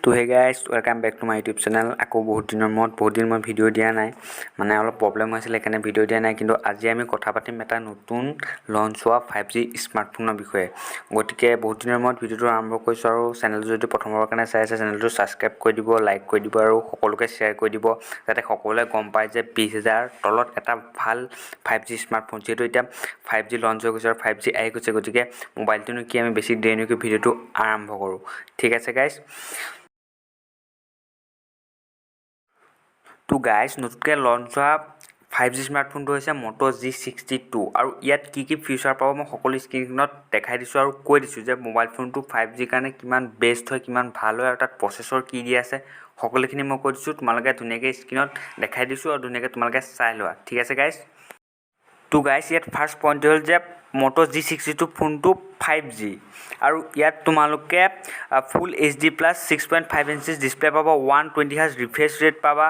তো hey guys welcome back to my YouTube channel. আকৌ বহুত দিন মই ভিডিঅ' দিয়া নাই, মানে অলপ প্ৰব্লেম হৈছিলে সেইকাৰণে ভিডিঅ' দিয়া নাই। কিন্তু আজি আমি কথা পাতিম এটা নতুন লঞ্চ হোৱা 5G স্মাৰ্টফোনৰ বিষয়ে। গতিকে বহুত দিনৰ মূৰত ভিডিঅ'টো আৰম্ভ কৰিছোঁ, আৰু চেনেলটো যদি প্ৰথমবাৰৰ কাৰণে চাই আছে চেনেলটো ছাবস্ক্ৰাইব কৰি দিব, লাইক কৰি দিব আৰু সকলোকে শ্বেয়াৰ কৰি দিব, যাতে সকলোৱে গম পায় যে 20,000 তলত এটা ভাল 5G স্মাৰ্টফোন। যিহেতু এতিয়া 5G লঞ্চ হৈ গৈছে আৰু 5G আহি গৈছে, গতিকে মোবাইলটোনো কি, আমি বেছি দেৰি নকৰি ভিডিঅ'টো আৰম্ভ কৰোঁ। ঠিক আছে গাইজ। তো গাইজ, নতুনকৈ লঞ্চ হোৱা 5G স্মাৰ্টফোনটো হৈছে Moto G62, আৰু ইয়াত কি কি ফিচাৰ পাব মই সকলো স্ক্ৰীণত দেখাই দিছোঁ আৰু কৈ দিছোঁ যে মোবাইল ফোনটো 5G কাৰণে কিমান বেষ্ট হয়, কিমান ভাল হয়, আৰু তাত প্ৰচেছৰ কি দি আছে সকলোখিনি মই কৈ দিছোঁ। তোমালোকে ধুনীয়াকৈ স্ক্ৰীণত দেখাই দিছোঁ আৰু ধুনীয়াকৈ তোমালোকে চাই লোৱা। ঠিক আছে গাইজ। তো গাইজ, ইয়াত ফাৰ্ষ্ট পইণ্টটো হ'ল যে Moto G62 ফোনটো 5G, আৰু ইয়াত তোমালোকে ফুল HD প্লাছ 6.5 ইঞ্চিছ ডিছপ্লে পাবা, 120 হাৰ্জ ৰিফ্ৰেছ ৰেট পাবা,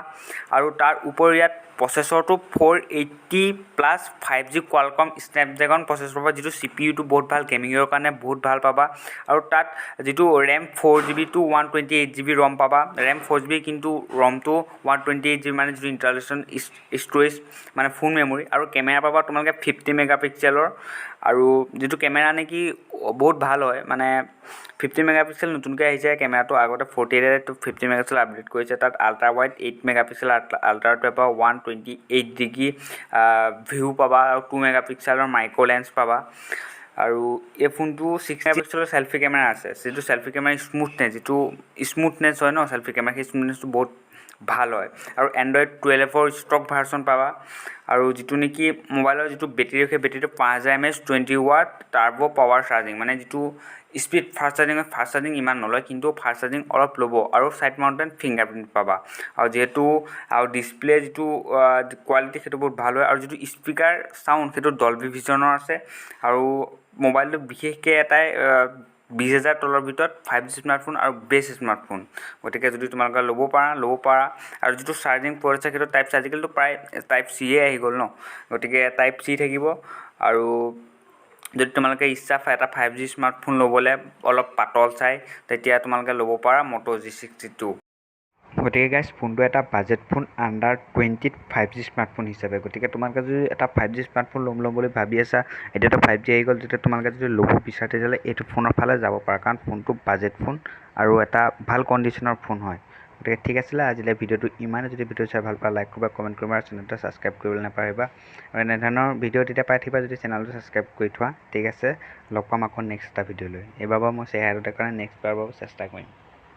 আৰু তাৰ উপৰি ইয়াত প্ৰচেছৰটো 480 plus 5G Qualcomm Snapdragon processor পাবা, যিটো CPUটো বহুত ভাল, গেমিঙৰ কাৰণে বহুত ভাল পাবা। আৰু তাত যিটো ৰেম 4GB to 128GB ৰম পাবা। ৰেম 4GB, কিন্তু ৰমটো 128GB, মানে যিটো ইণ্টাৰনেশ্যনেল ষ্ট'ৰেজ মানে ফুল মেমৰি। আৰু কেমেৰা পাবা তোমালোকে 50 মেগাপিক্সেলৰ, আৰু যিটো কেমেৰা নেকি বহুত ভাল হয়, মানে 50 মেগাপিক্সেল নতুনকৈ আহিছে কেমেৰাটো। আগতে 48 to 50 মেগাপিক্সেল আপডেট কৰিছে। তাত আল্ট্ৰা ৱাইড 8 মেগাপিক্সেল আল্ট্ৰা পাবা, 128 ভিউ পাবা, আৰু 2 মেগাপিক্সেলৰ মাইক্ৰ' লেন্স পাবা। আৰু এই ফোনটো 6 মেগাপিক্সেলৰ চেল্ফি কেমেৰা আছে, যিটো চেল্ফি কেমেৰা স্মুথনেছ হয় ন চেল্ফি কেমেৰা, সেই স্মুথনেছটো বহুত ভাল হয়। আৰু এণ্ড্ৰইড 12ৰ ষ্টক ভাৰ্চন পাবা, আৰু যিটো নেকি মোবাইলৰ যিটো বেটেৰী, সেই বেটেৰীটো 5000 mAh 20 watt turbo power charging, মানে যিটো স্পীড ফাষ্ট চাৰ্জিং ইমান নলয়, কিন্তু ফাষ্ট চাৰ্জিং অলপ ল'ব। আৰু ছাইড মাউণ্টেড ফিংগাৰপ্ৰিণ্ট পাবা, আৰু যিহেতু আৰু ডিছপ্লে যিটো কোৱালিটি সেইটো বহুত ভাল হয়। আৰু যিটো স্পীকাৰ চাউণ্ড সেইটো ডলবি ভিজনৰ আছে। আৰু মোবাইলটো বিশেষকৈ এটাই 20,000 তলৰ ভিতৰত 5G স্মাৰ্টফোন আৰু বেষ্ট স্মাৰ্টফোন। গতিকে যদি তোমালোকে ল'ব পাৰা। আৰু যিটো চাৰ্জিং পৰ্ট আছে সেইটো টাইপ চি, আজিকালিতো প্ৰায় টাইপ চিয়ে আহি গ'ল ন, গতিকে টাইপ চি থাকিব। আৰু যদি তোমালোকে ইচ্ছা এটা 5G স্মাৰ্টফোন ল'বলৈ অলপ পাতল চাই, তেতিয়া তোমালোকে ল'ব পাৰা Moto G62। গতিকে গাইজ, ফোনটো এটা বাজেট ফোন, আণ্ডাৰ 20ত 5G স্মাৰ্টফোন হিচাপে। গতিকে তোমালোকে যদি এটা 5G স্মাৰ্টফোন ল'ম বুলি ভাবি আছা, এতিয়াতো 5G আহি গ'ল, তেতিয়া তোমালোকে যদি ল'ব বিচাৰা তেতিয়াহ'লে এইটো ফোনৰ ফালে যাব পাৰা, কাৰণ ফোনটো বাজেট ফোন আৰু এটা ভাল কণ্ডিশ্যনৰ ফোন হয়। গতিকে ঠিক আছিলে আজিলৈ ভিডিঅ'টো ইমানে। যদি ভিডিঅ' চাই ভাল পোৱা লাইক কৰিবা, কমেণ্ট কৰিবা, আৰু চেনেলটো ছাবস্ক্ৰাইব কৰিবলৈ নাপাহৰিবা। আৰু এনেধৰণৰ ভিডিঅ' তেতিয়া পাই থাকিবা যদি চেনেলটো ছাবস্ক্ৰাইব কৰি থোৱা। ঠিক আছে, লগ পাম আকৌ নেক্সট এটা ভিডিঅ' লৈ। এইবাৰ বাৰু মই চেহেৰাটোৰ কাৰণে নেক্সট বাৰ বাৰু চেষ্টা কৰিম।